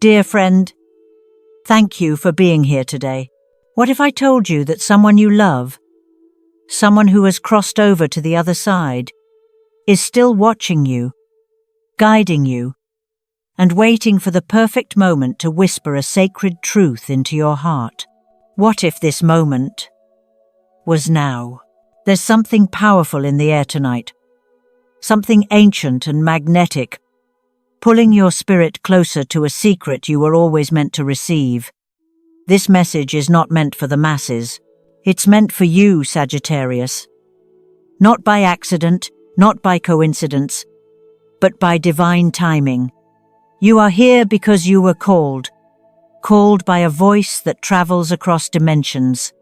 Dear friend, thank you for being here today. What if I told you that someone you love, someone who has crossed over to the other side, is still watching you, guiding you, and waiting for the perfect moment to whisper a sacred truth into your heart? What if this moment was now? There's something powerful in the air tonight, something ancient and magnetic, pulling your spirit closer to a secret you were always meant to receive. This message is not meant for the masses. It's meant for you, Sagittarius. Not by accident, not by coincidence, but by divine timing. You are here because you were called by a voice that travels across dimensions,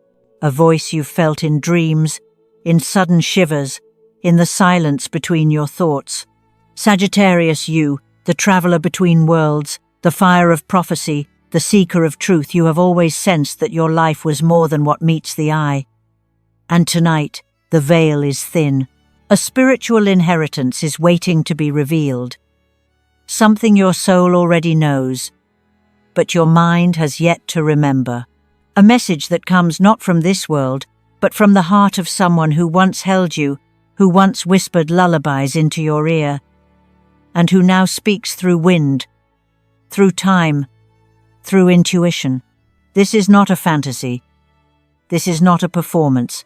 a voice you've felt in dreams, in sudden shivers, in the silence between your thoughts. Sagittarius, you, the traveler between worlds, the fire of prophecy, the seeker of truth, you have always sensed that your life was more than what meets the eye. And tonight, the veil is thin. A spiritual inheritance is waiting to be revealed. Something your soul already knows, but your mind has yet to remember. A message that comes not from this world, but from the heart of someone who once held you, who once whispered lullabies into your ear, and who now speaks through wind, through time, through intuition. This is not a fantasy. This is not a performance.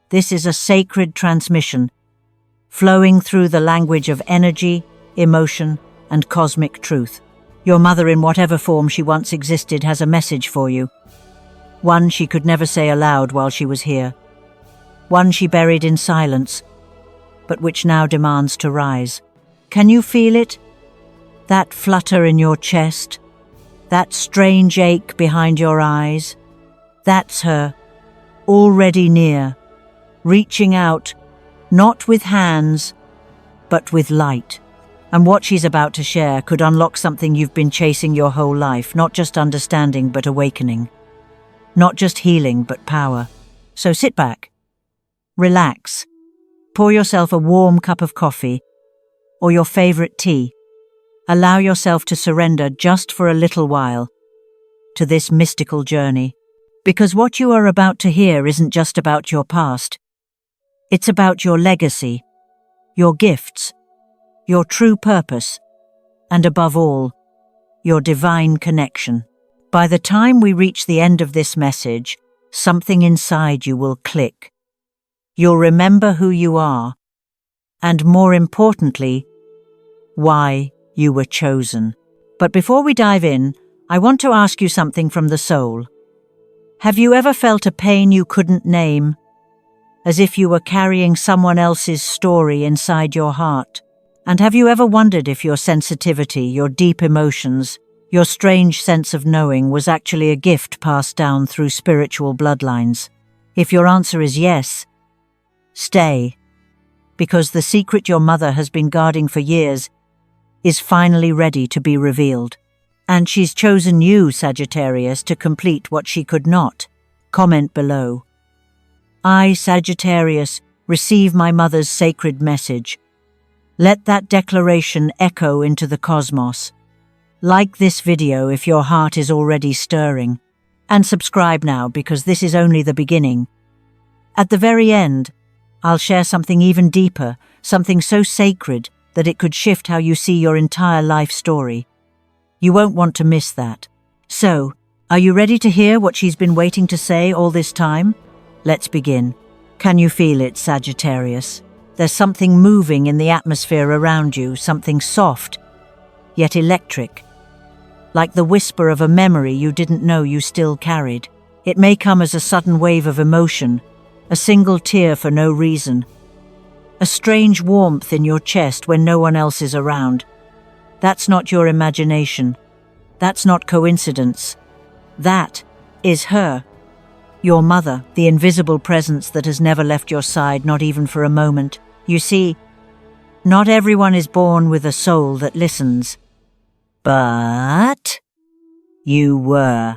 This is a sacred transmission, flowing through the language of energy, emotion, and cosmic truth. Your mother, in whatever form she once existed, has a message for you. One she could never say aloud while she was here. One she buried in silence, but which now demands to rise. Can you feel it? That flutter in your chest? That strange ache behind your eyes? That's her, already near, reaching out, not with hands, but with light. And what she's about to share could unlock something you've been chasing your whole life, not just understanding, but awakening. Not just healing, but power. So sit back, relax, pour yourself a warm cup of coffee or your favorite tea. Allow yourself to surrender just for a little while to this mystical journey. Because what you are about to hear isn't just about your past. It's about your legacy, your gifts, your true purpose, and above all, your divine connection. By the time we reach the end of this message, something inside you will click. You'll remember who you are, and more importantly, why you were chosen. But before we dive in, I want to ask you something from the soul. Have you ever felt a pain you couldn't name, as if you were carrying someone else's story inside your heart? And have you ever wondered if your sensitivity, your deep emotions, your strange sense of knowing was actually a gift passed down through spiritual bloodlines? If your answer is yes, stay, because the secret your mother has been guarding for years is finally ready to be revealed. And she's chosen you, Sagittarius, to complete what she could not. Comment below. I, Sagittarius, receive my mother's sacred message. Let that declaration echo into the cosmos. Like this video if your heart is already stirring. And subscribe now, because this is only the beginning. At the very end, I'll share something even deeper, something so sacred that it could shift how you see your entire life story. You won't want to miss that. So, are you ready to hear what she's been waiting to say all this time? Let's begin. Can you feel it, Sagittarius? There's something moving in the atmosphere around you, something soft, yet electric, like the whisper of a memory you didn't know you still carried. It may come as a sudden wave of emotion, a single tear for no reason, a strange warmth in your chest when no one else is around. That's not your imagination. That's not coincidence. That is her. Your mother, the invisible presence that has never left your side, not even for a moment. You see, not everyone is born with a soul that listens. But you were.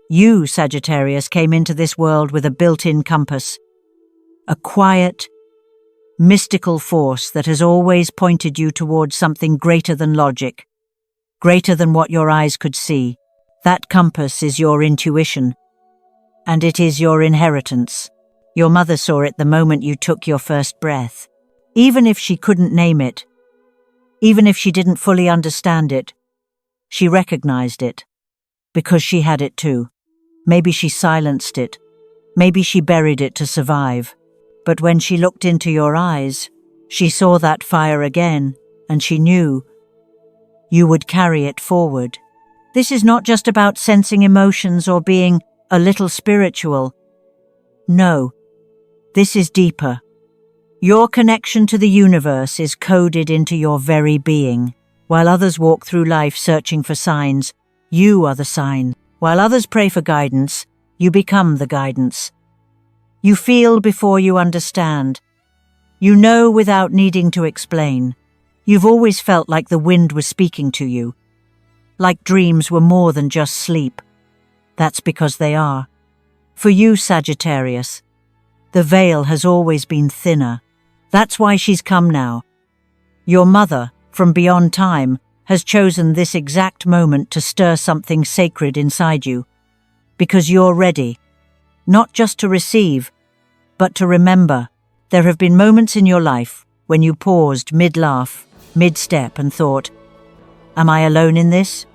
You, Sagittarius, came into this world with a built-in compass. A quiet, mystical force that has always pointed you towards something greater than logic, greater than what your eyes could see. That compass is your intuition, and it is your inheritance. Your mother saw it the moment you took your first breath. Even if she couldn't name it, even if she didn't fully understand it, she recognized it, because she had it too. Maybe she silenced it, maybe she buried it to survive. But when she looked into your eyes, she saw that fire again, and she knew you would carry it forward. This is not just about sensing emotions or being a little spiritual. No, this is deeper. Your connection to the universe is coded into your very being. While others walk through life searching for signs, you are the sign. While others pray for guidance, you become the guidance. You feel before you understand. You know without needing to explain. You've always felt like the wind was speaking to you, like dreams were more than just sleep. That's because they are. For you, Sagittarius, the veil has always been thinner. That's why she's come now. Your mother, from beyond time, has chosen this exact moment to stir something sacred inside you. Because you're ready, not just to receive, but to remember. There have been moments in your life when you paused mid-laugh, mid-step and thought, am I alone in this?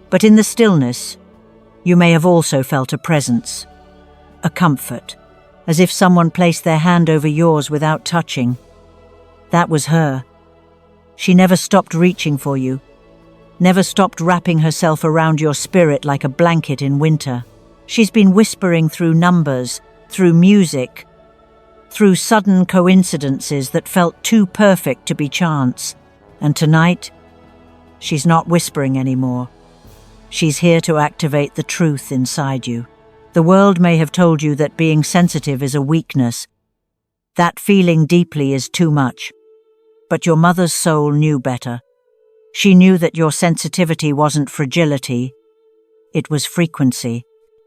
But in the stillness, you may have also felt a presence, a comfort, as if someone placed their hand over yours without touching. That was her. She never stopped reaching for you, never stopped wrapping herself around your spirit like a blanket in winter. She's been whispering through numbers, through music, through sudden coincidences that felt too perfect to be chance. And tonight, she's not whispering anymore. She's here to activate the truth inside you. The world may have told you that being sensitive is a weakness, that feeling deeply is too much. But your mother's soul knew better. She knew that your sensitivity wasn't fragility, it was frequency,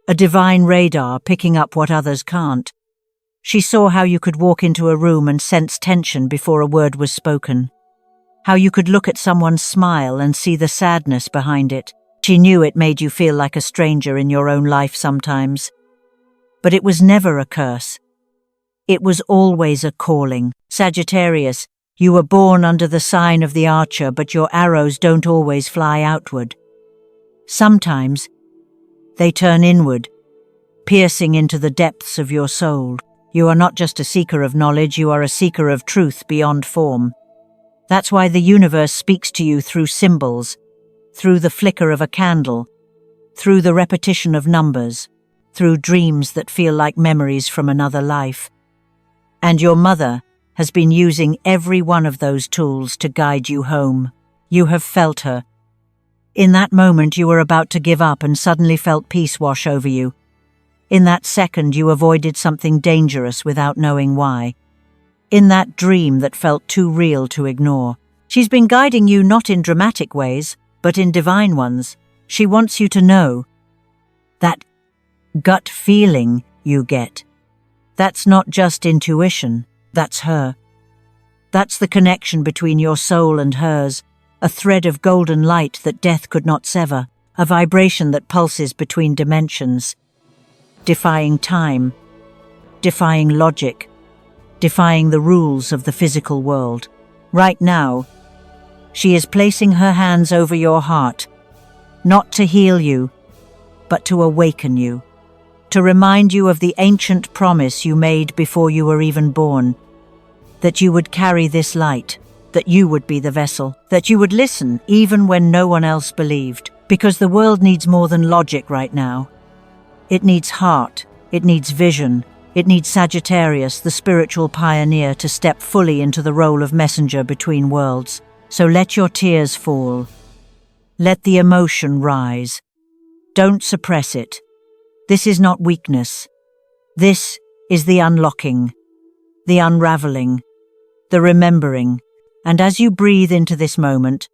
a divine radar picking up what others can't. She saw how you could walk into a room and sense tension before a word was spoken, how you could look at someone's smile and see the sadness behind it. She knew it made you feel like a stranger in your own life sometimes. But it was never a curse. It was always a calling. Sagittarius, you were born under the sign of the archer, but your arrows don't always fly outward. Sometimes they turn inward, piercing into the depths of your soul. You are not just a seeker of knowledge, you are a seeker of truth beyond form. That's why the universe speaks to you through symbols, through the flicker of a candle, through the repetition of numbers, through dreams that feel like memories from another life. And your mother has been using every one of those tools to guide you home. You have felt her. In that moment you were about to give up and suddenly felt peace wash over you. In that second you avoided something dangerous without knowing why. In that dream that felt too real to ignore. She's been guiding you not in dramatic ways, but in divine ones. She wants you to know that gut feeling you get. That's not just intuition, that's her. That's the connection between your soul and hers, a thread of golden light that death could not sever, a vibration that pulses between dimensions, defying time, defying logic, defying the rules of the physical world. Right now, she is placing her hands over your heart, not to heal you, but to awaken you, to remind you of the ancient promise you made before you were even born, that you would carry this light, that you would be the vessel, that you would listen even when no one else believed, because the world needs more than logic right now. It needs heart, it needs vision, it needs Sagittarius, the spiritual pioneer, to step fully into the role of messenger between worlds. So let your tears fall. Let the emotion rise. Don't suppress it. This is not weakness. This is the unlocking, the unraveling, the remembering. And as you breathe into this moment,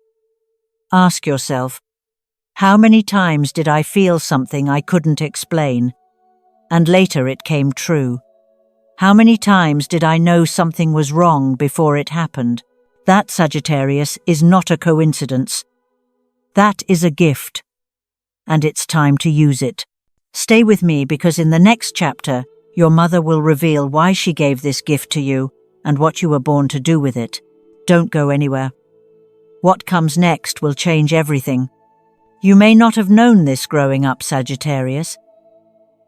ask yourself, how many times did I feel something I couldn't explain, and later it came true? How many times did I know something was wrong before it happened? That, Sagittarius, is not a coincidence. That is a gift, and it's time to use it. Stay with me because in the next chapter, your mother will reveal why she gave this gift to you and what you were born to do with it. Don't go anywhere. What comes next will change everything. You may not have known this growing up, Sagittarius,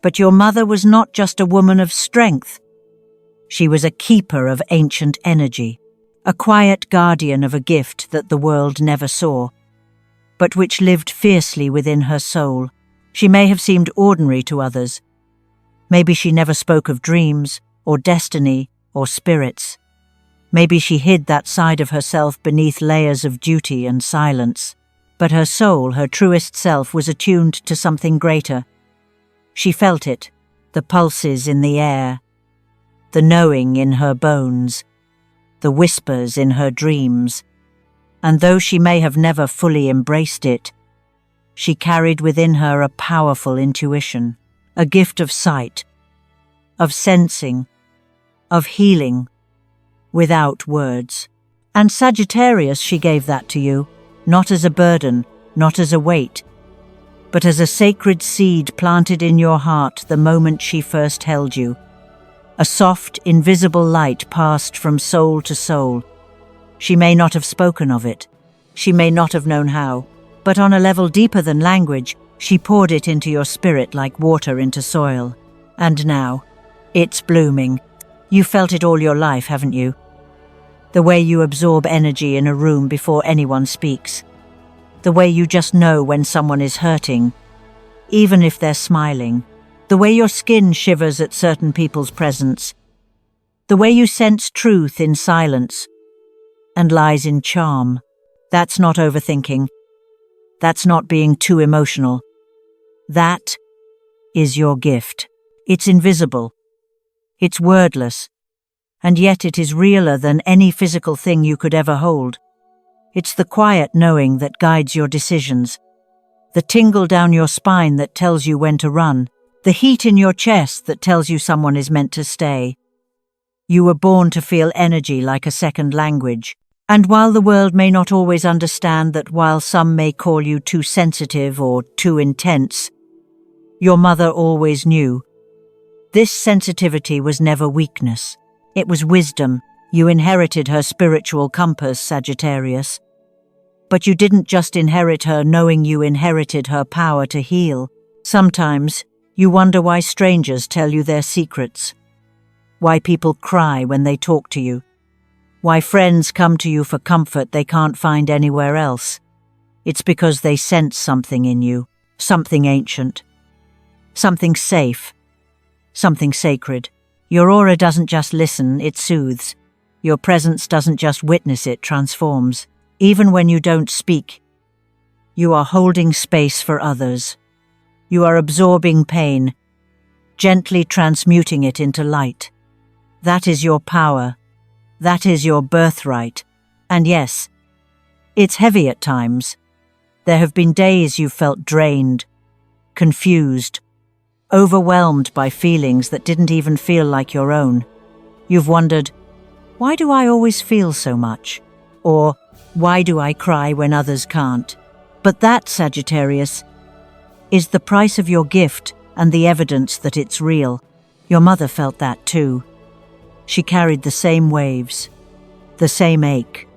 but your mother was not just a woman of strength. She was a keeper of ancient energy, a quiet guardian of a gift that the world never saw, but which lived fiercely within her soul. She may have seemed ordinary to others. Maybe she never spoke of dreams, or destiny, or spirits. Maybe she hid that side of herself beneath layers of duty and silence. But her soul, her truest self, was attuned to something greater. She felt it, the pulses in the air, the knowing in her bones, the whispers in her dreams. And though she may have never fully embraced it, she carried within her a powerful intuition, a gift of sight, of sensing, of healing, without words. And Sagittarius, she gave that to you, not as a burden, not as a weight, but as a sacred seed planted in your heart the moment she first held you. A soft, invisible light passed from soul to soul. She may not have spoken of it. She may not have known how. But on a level deeper than language, she poured it into your spirit like water into soil. And now, it's blooming. You felt it all your life, haven't you? The way you absorb energy in a room before anyone speaks. The way you just know when someone is hurting, even if they're smiling. The way your skin shivers at certain people's presence. The way you sense truth in silence and lies in charm. That's not overthinking. That's not being too emotional. That is your gift. It's invisible. It's wordless. And yet it is realer than any physical thing you could ever hold. It's the quiet knowing that guides your decisions. The tingle down your spine that tells you when to run. The heat in your chest that tells you someone is meant to stay. You were born to feel energy like a second language. And while the world may not always understand that, while some may call you too sensitive or too intense, your mother always knew. This sensitivity was never weakness. It was wisdom. You inherited her spiritual compass, Sagittarius. But you didn't just inherit her knowing, you inherited her power to heal. Sometimes, you wonder why strangers tell you their secrets. Why people cry when they talk to you. Why friends come to you for comfort they can't find anywhere else. It's because they sense something in you, something ancient, something safe, something sacred. Your aura doesn't just listen, it soothes. Your presence doesn't just witness, it transforms. Even when you don't speak, you are holding space for others. You are absorbing pain, gently transmuting it into light. That is your power. That is your birthright. And yes, it's heavy at times. There have been days you've felt drained, confused, overwhelmed by feelings that didn't even feel like your own. You've wondered, why do I always feel so much? Or, why do I cry when others can't? But that, Sagittarius, is the price of your gift and the evidence that it's real. Your mother felt that too. She carried the same waves, the same ache,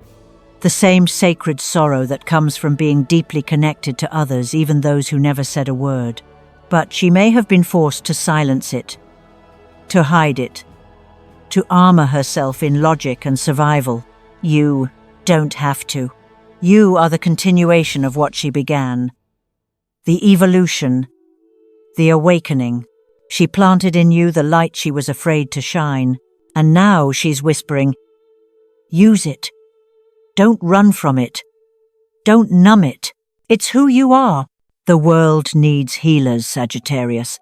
the same sacred sorrow that comes from being deeply connected to others, even those who never said a word. But she may have been forced to silence it, to hide it, to armor herself in logic and survival. You don't have to. You are the continuation of what she began. The evolution, the awakening. She planted in you the light she was afraid to shine. And now she's whispering, use it. Don't run from it. Don't numb it. It's who you are. The world needs healers, Sagittarius.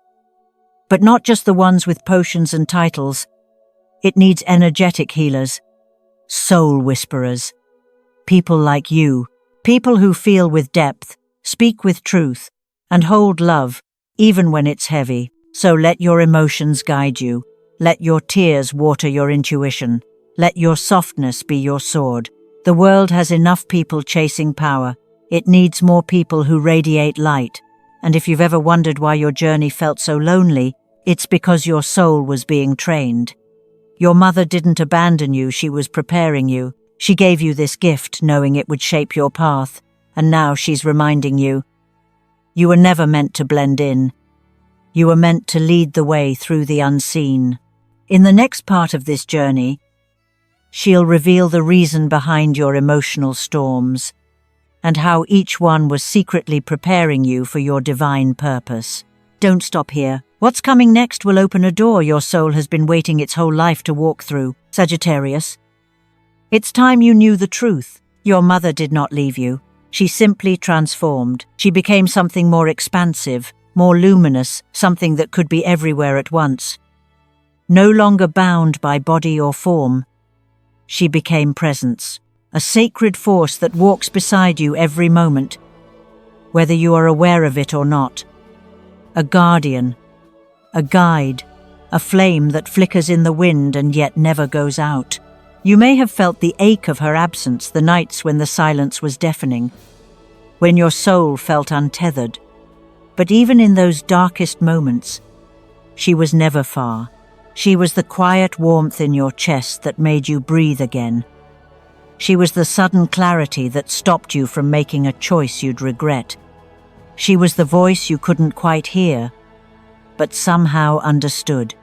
But not just the ones with potions and titles. It needs energetic healers, soul whisperers. People like you, people who feel with depth, speak with truth, and hold love, even when it's heavy. So let your emotions guide you. Let your tears water your intuition. Let your softness be your sword. The world has enough people chasing power, It needs more people who radiate light. And if you've ever wondered why your journey felt so lonely, it's because your soul was being trained. Your mother didn't abandon you, she was preparing you. She gave you this gift, knowing it would shape your path, and now she's reminding you. You were never meant to blend in. You were meant to lead the way through the unseen. In the next part of this journey, she'll reveal the reason behind your emotional storms, and how each one was secretly preparing you for your divine purpose. Don't stop here. What's coming next will open a door your soul has been waiting its whole life to walk through, Sagittarius. It's time you knew the truth. Your mother did not leave you. She simply transformed. She became something more expansive, more luminous, something that could be everywhere at once. No longer bound by body or form, she became presence, a sacred force that walks beside you every moment, whether you are aware of it or not. A guardian, a guide, a flame that flickers in the wind and yet never goes out. You may have felt the ache of her absence the nights when the silence was deafening, when your soul felt untethered. But even in those darkest moments, she was never far. She was the quiet warmth in your chest that made you breathe again. She was the sudden clarity that stopped you from making a choice you'd regret. She was the voice you couldn't quite hear, but somehow understood.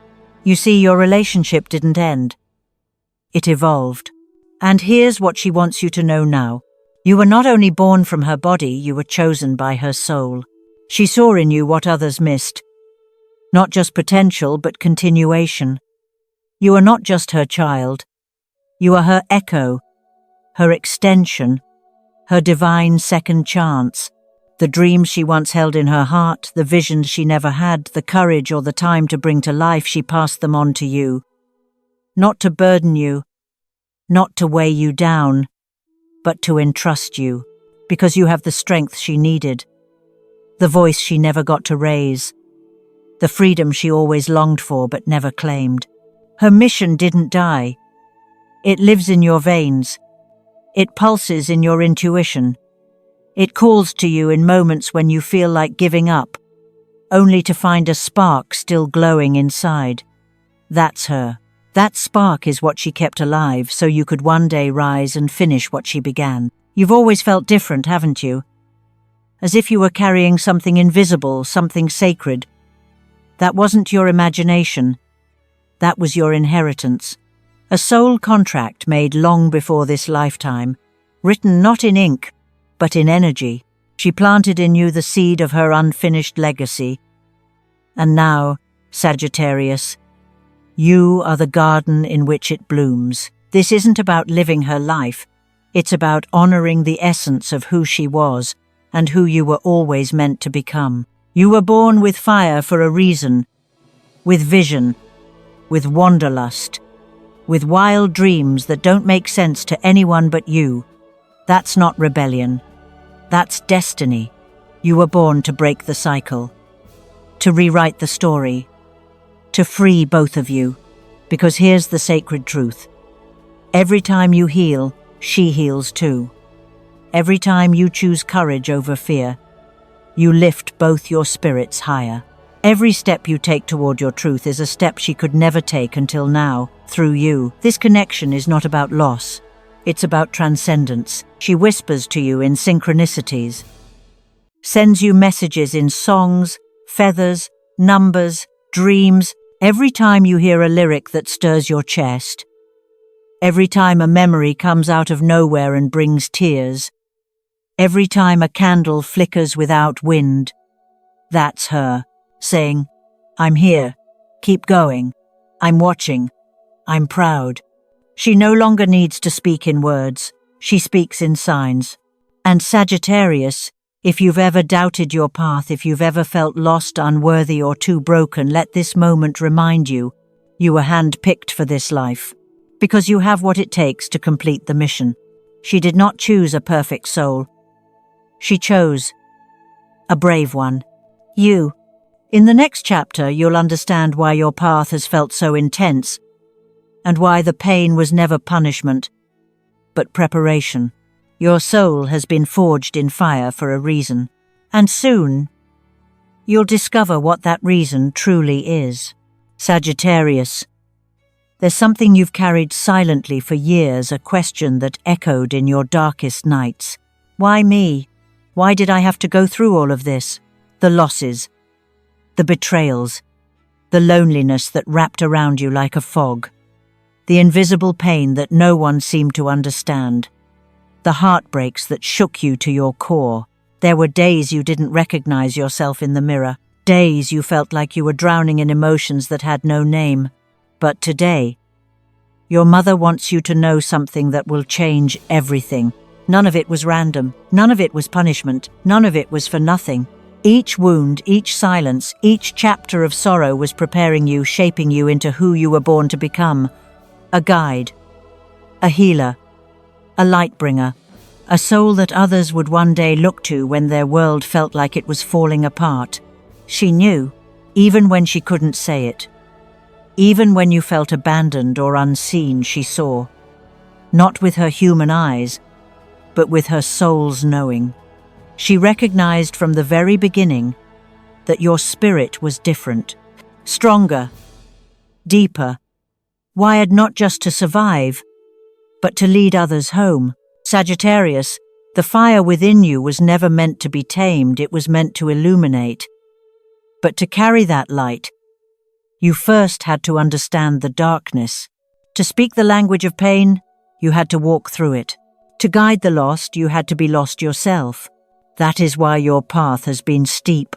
You see, your relationship didn't end. It evolved. And here's what she wants you to know now. You were not only born from her body, you were chosen by her soul. She saw in you what others missed. Not just potential, but continuation. You are not just her child. You are her echo, her extension, her divine second chance. The dreams she once held in her heart, the visions she never had, the courage or the time to bring to life, she passed them on to you. Not to burden you, not to weigh you down, but to entrust you, because you have the strength she needed, the voice she never got to raise, the freedom she always longed for but never claimed. Her mission didn't die. It lives in your veins. It pulses in your intuition. It calls to you in moments when you feel like giving up, only to find a spark still glowing inside. That's her. That spark is what she kept alive so you could one day rise and finish what she began. You've always felt different, haven't you? As if you were carrying something invisible, something sacred. That wasn't your imagination. That was your inheritance. A soul contract made long before this lifetime, written not in ink, but in energy. She planted in you the seed of her unfinished legacy. And now, Sagittarius, you are the garden in which it blooms. This isn't about living her life. It's about honoring the essence of who she was and who you were always meant to become. You were born with fire for a reason, with vision, with wanderlust, with wild dreams that don't make sense to anyone but you. That's not rebellion. That's destiny. You were born to break the cycle, to rewrite the story, to free both of you. Because here's the sacred truth. Every time you heal, she heals too. Every time you choose courage over fear, you lift both your spirits higher. Every step you take toward your truth is a step she could never take until now, through you. This connection is not about loss. It's about transcendence. She whispers to you in synchronicities, sends you messages in songs, feathers, numbers, dreams. Every time you hear a lyric that stirs your chest, every time a memory comes out of nowhere and brings tears, every time a candle flickers without wind, that's her, saying, I'm here, keep going, I'm watching, I'm proud. She no longer needs to speak in words, she speaks in signs. And Sagittarius, if you've ever doubted your path, if you've ever felt lost, unworthy, or too broken, let this moment remind you, you were handpicked for this life, because you have what it takes to complete the mission. She did not choose a perfect soul. She chose a brave one. You. In the next chapter, you'll understand why your path has felt so intense, and why the pain was never punishment, but preparation. Your soul has been forged in fire for a reason, and soon you'll discover what that reason truly is. Sagittarius, there's something you've carried silently for years, a question that echoed in your darkest nights. Why me? Why did I have to go through all of this? The losses, the betrayals, the loneliness that wrapped around you like a fog, the invisible pain that no one seemed to understand, the heartbreaks that shook you to your core. There were days you didn't recognize yourself in the mirror, days you felt like you were drowning in emotions that had no name. But today, your mother wants you to know something that will change everything. None of it was random, none of it was punishment, none of it was for nothing. Each wound, each silence, each chapter of sorrow was preparing you, shaping you into who you were born to become. A guide, a healer, a light bringer, a soul that others would one day look to when their world felt like it was falling apart. She knew, even when she couldn't say it. Even when you felt abandoned or unseen, she saw. Not with her human eyes, but with her soul's knowing. She recognized from the very beginning that your spirit was different, stronger, deeper, wired not just to survive, but to lead others home. Sagittarius, the fire within you was never meant to be tamed, it was meant to illuminate. But to carry that light, you first had to understand the darkness. To speak the language of pain, you had to walk through it. To guide the lost, you had to be lost yourself. That is why your path has been steep.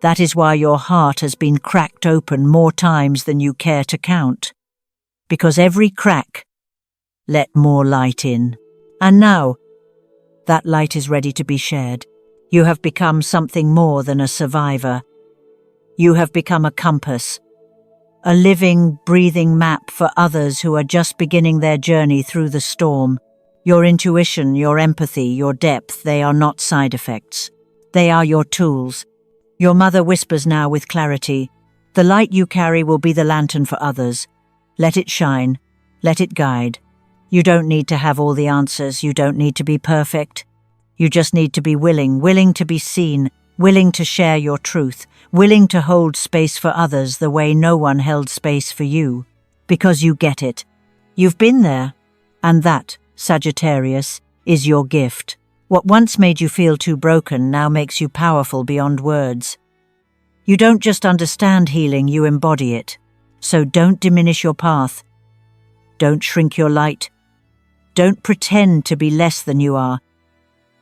That is why your heart has been cracked open more times than you care to count. Because every crack let more light in. And now, that light is ready to be shared. You have become something more than a survivor. You have become a compass, a living, breathing map for others who are just beginning their journey through the storm. Your intuition, your empathy, your depth, they are not side effects. They are your tools. Your mother whispers now with clarity, the light you carry will be the lantern for others. Let it shine. Let it guide. You don't need to have all the answers. You don't need to be perfect. You just need to be willing to be seen, willing to share your truth, willing to hold space for others the way no one held space for you. Because you get it. You've been there. And that, Sagittarius, is your gift. What once made you feel too broken now makes you powerful beyond words. You don't just understand healing, you embody it. So don't diminish your path. Don't shrink your light. Don't pretend to be less than you are,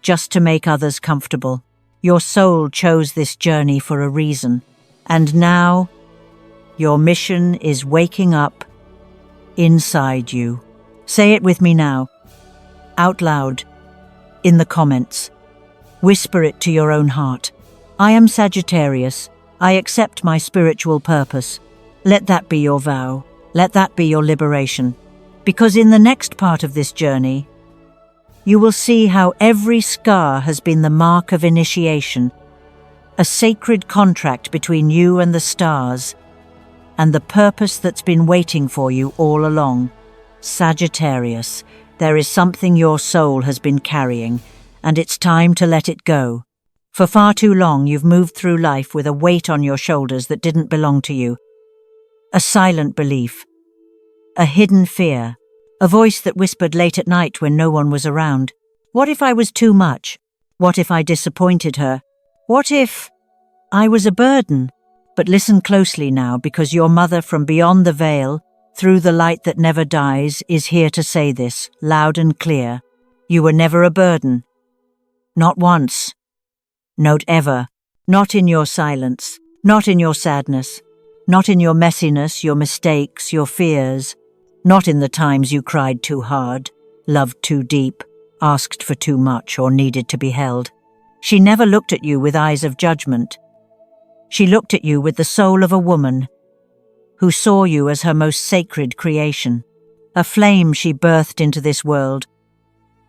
just to make others comfortable. Your soul chose this journey for a reason. And now, your mission is waking up inside you. Say it with me now, out loud, in the comments. Whisper it to your own heart. I am Sagittarius. I accept my spiritual purpose. Let that be your vow. Let that be your liberation. Because in the next part of this journey, you will see how every scar has been the mark of initiation, a sacred contract between you and the stars, and the purpose that's been waiting for you all along. Sagittarius, there is something your soul has been carrying, and it's time to let it go. For far too long you've moved through life with a weight on your shoulders that didn't belong to you. A silent belief, a hidden fear, a voice that whispered late at night when no one was around. What if I was too much? What if I disappointed her? What if I was a burden? But listen closely now, because your mother from beyond the veil, through the light that never dies, is here to say this, loud and clear. You were never a burden. Not once. Not ever. Not in your silence. Not in your sadness. Not in your messiness, your mistakes, your fears. Not in the times you cried too hard, loved too deep, asked for too much, or needed to be held. She never looked at you with eyes of judgment. She looked at you with the soul of a woman who saw you as her most sacred creation, a flame she birthed into this world,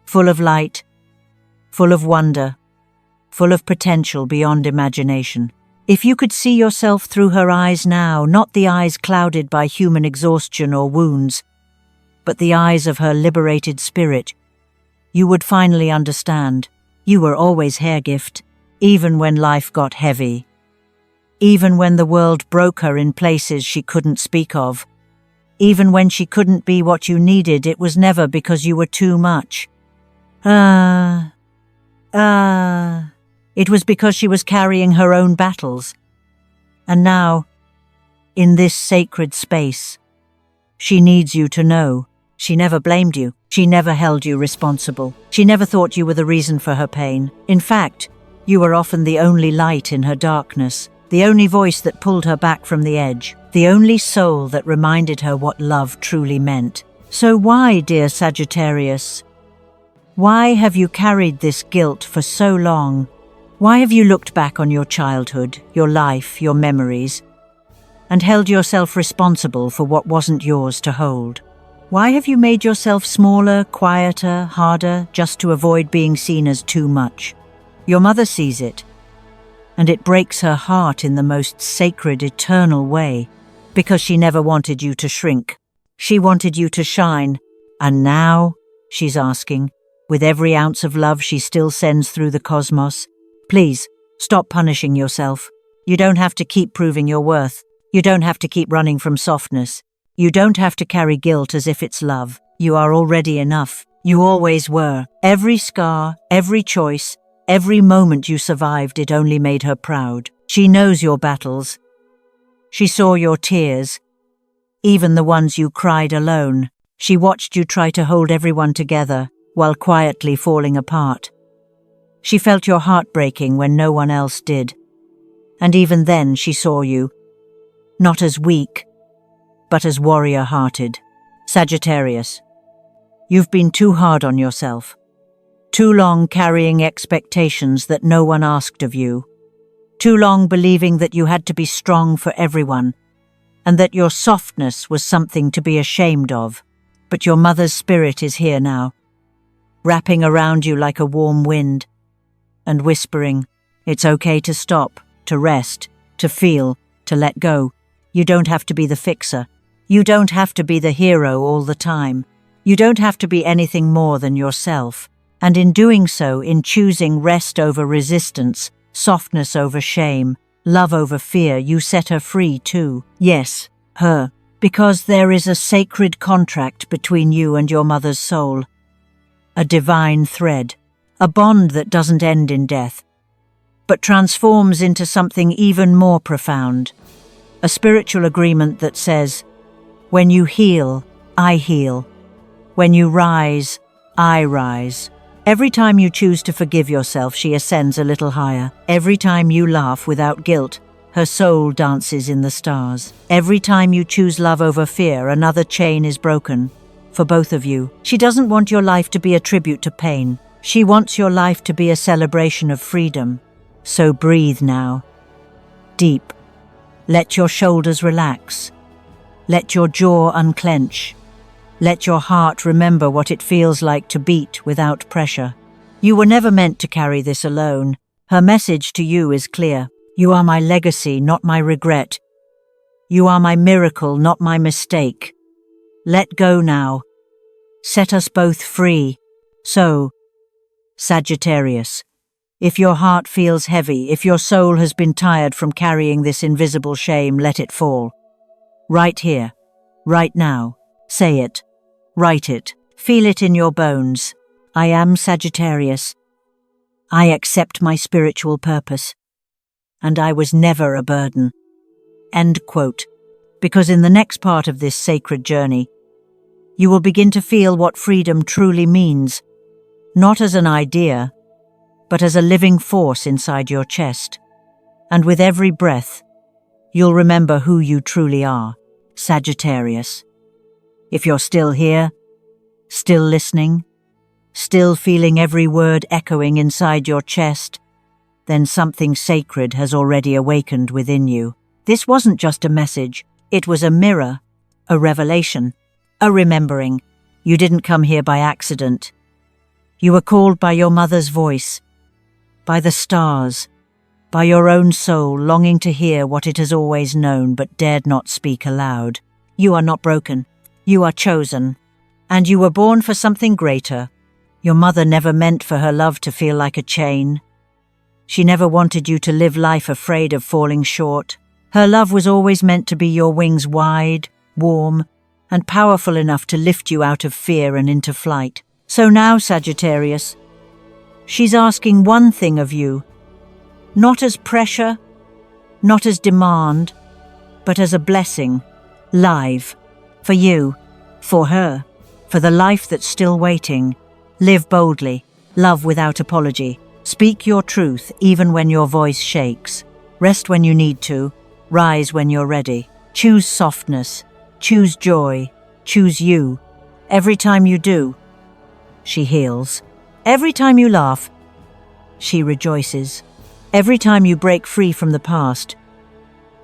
full of light, full of wonder, full of potential beyond imagination. If you could see yourself through her eyes now, not the eyes clouded by human exhaustion or wounds, but the eyes of her liberated spirit, you would finally understand. You were always her gift, even when life got heavy. Even when the world broke her in places she couldn't speak of. Even when she couldn't be what you needed, it was never because you were too much. It was because she was carrying her own battles. And now, in this sacred space, she needs you to know. She never blamed you. She never held you responsible. She never thought you were the reason for her pain. In fact, you were often the only light in her darkness, the only voice that pulled her back from the edge, the only soul that reminded her what love truly meant. So why, dear Sagittarius? Why have you carried this guilt for so long? Why have you looked back on your childhood, your life, your memories, and held yourself responsible for what wasn't yours to hold? Why have you made yourself smaller, quieter, harder, just to avoid being seen as too much? Your mother sees it, and it breaks her heart in the most sacred, eternal way, because she never wanted you to shrink. She wanted you to shine, and now, she's asking, with every ounce of love she still sends through the cosmos, please, stop punishing yourself. You don't have to keep proving your worth. You don't have to keep running from softness. You don't have to carry guilt as if it's love. You are already enough. You always were. Every scar, every choice, every moment you survived, it only made her proud. She knows your battles. She saw your tears, even the ones you cried alone. She watched you try to hold everyone together while quietly falling apart. She felt your heart breaking when no one else did. And even then she saw you, not as weak, but as warrior-hearted. Sagittarius, you've been too hard on yourself. Too long carrying expectations that no one asked of you. Too long believing that you had to be strong for everyone, and that your softness was something to be ashamed of. But your mother's spirit is here now, wrapping around you like a warm wind, and whispering, it's okay to stop, to rest, to feel, to let go. You don't have to be the fixer. You don't have to be the hero all the time. You don't have to be anything more than yourself. And in doing so, in choosing rest over resistance, softness over shame, love over fear, you set her free too. Yes, her. Because there is a sacred contract between you and your mother's soul. A divine thread. A bond that doesn't end in death, but transforms into something even more profound. A spiritual agreement that says, when you heal, I heal. When you rise, I rise. Every time you choose to forgive yourself, she ascends a little higher. Every time you laugh without guilt, her soul dances in the stars. Every time you choose love over fear, another chain is broken. For both of you, she doesn't want your life to be a tribute to pain. She wants your life to be a celebration of freedom. So breathe now. Deep. Let your shoulders relax. Let your jaw unclench. Let your heart remember what it feels like to beat without pressure. You were never meant to carry this alone. Her message to you is clear. You are my legacy, not my regret. You are my miracle, not my mistake. Let go now. Set us both free. So, Sagittarius, if your heart feels heavy, if your soul has been tired from carrying this invisible shame, let it fall. Right here, right now. Say it. Write it. Feel it in your bones. I am Sagittarius. I accept my spiritual purpose. And I was never a burden. End quote. Because in the next part of this sacred journey, you will begin to feel what freedom truly means. Not as an idea, but as a living force inside your chest. And with every breath, you'll remember who you truly are, Sagittarius. If you're still here, still listening, still feeling every word echoing inside your chest, then something sacred has already awakened within you. This wasn't just a message, it was a mirror, a revelation, a remembering. You didn't come here by accident. You were called by your mother's voice, by the stars, by your own soul longing to hear what it has always known but dared not speak aloud. You are not broken. You are chosen. And you were born for something greater. Your mother never meant for her love to feel like a chain. She never wanted you to live life afraid of falling short. Her love was always meant to be your wings wide, warm, and powerful enough to lift you out of fear and into flight. So now, Sagittarius, she's asking one thing of you, not as pressure, not as demand, but as a blessing, live, for you, for her, for the life that's still waiting. Live boldly, love without apology. Speak your truth even when your voice shakes. Rest when you need to, rise when you're ready. Choose softness, choose joy, choose you. Every time you do, she heals. Every time you laugh, she rejoices. Every time you break free from the past,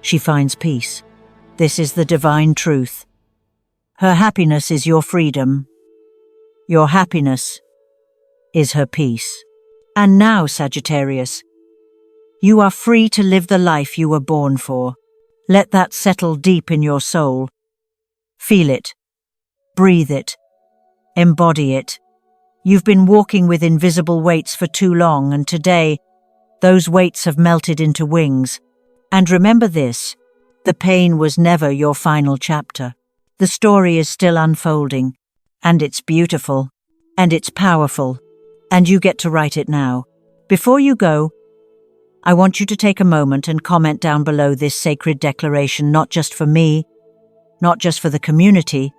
she finds peace. This is the divine truth. Her happiness is your freedom. Your happiness is her peace. And now, Sagittarius, you are free to live the life you were born for. Let that settle deep in your soul. Feel it. Breathe it. Embody it. You've been walking with invisible weights for too long, and today, those weights have melted into wings. And remember this, the pain was never your final chapter. The story is still unfolding, and it's beautiful, and it's powerful, and you get to write it now. Before you go, I want you to take a moment and comment down below this sacred declaration, not just for me, not just for the community,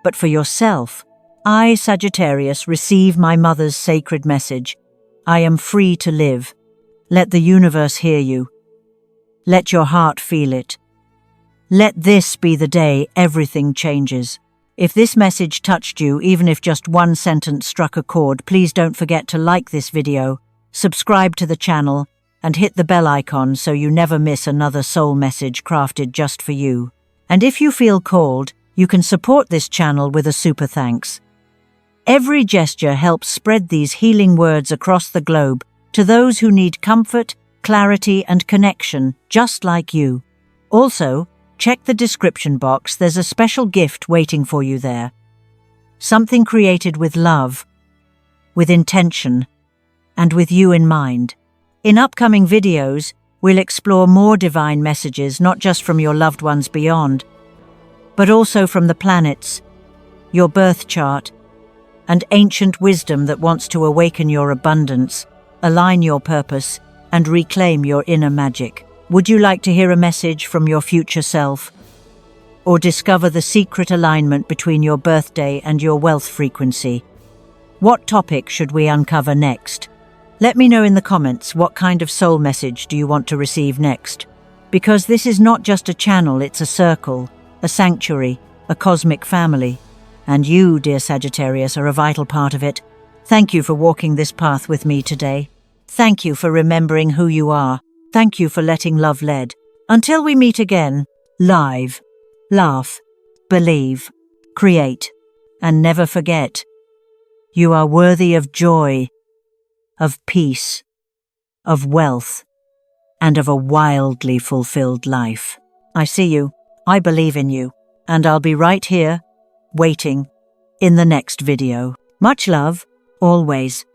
but for yourself. I, Sagittarius, receive my mother's sacred message. I am free to live. Let the universe hear you. Let your heart feel it. Let this be the day everything changes. If this message touched you, even if just one sentence struck a chord, please don't forget to like this video, subscribe to the channel, and hit the bell icon so you never miss another soul message crafted just for you. And if you feel called, you can support this channel with a super thanks. Every gesture helps spread these healing words across the globe to those who need comfort, clarity, and connection, just like you. Also, check the description box, there's a special gift waiting for you there. Something created with love, with intention, and with you in mind. In upcoming videos, we'll explore more divine messages, not just from your loved ones beyond, but also from the planets, your birth chart, and ancient wisdom that wants to awaken your abundance, align your purpose, and reclaim your inner magic. Would you like to hear a message from your future self? Or discover the secret alignment between your birthday and your wealth frequency? What topic should we uncover next? Let me know in the comments, what kind of soul message do you want to receive next? Because this is not just a channel, it's a circle, a sanctuary, a cosmic family. And you, dear Sagittarius, are a vital part of it. Thank you for walking this path with me today. Thank you for remembering who you are. Thank you for letting love lead. Until we meet again, live, laugh, believe, create, and never forget, you are worthy of joy, of peace, of wealth, and of a wildly fulfilled life. I see you, I believe in you, and I'll be right here, waiting, in the next video. Much love, always.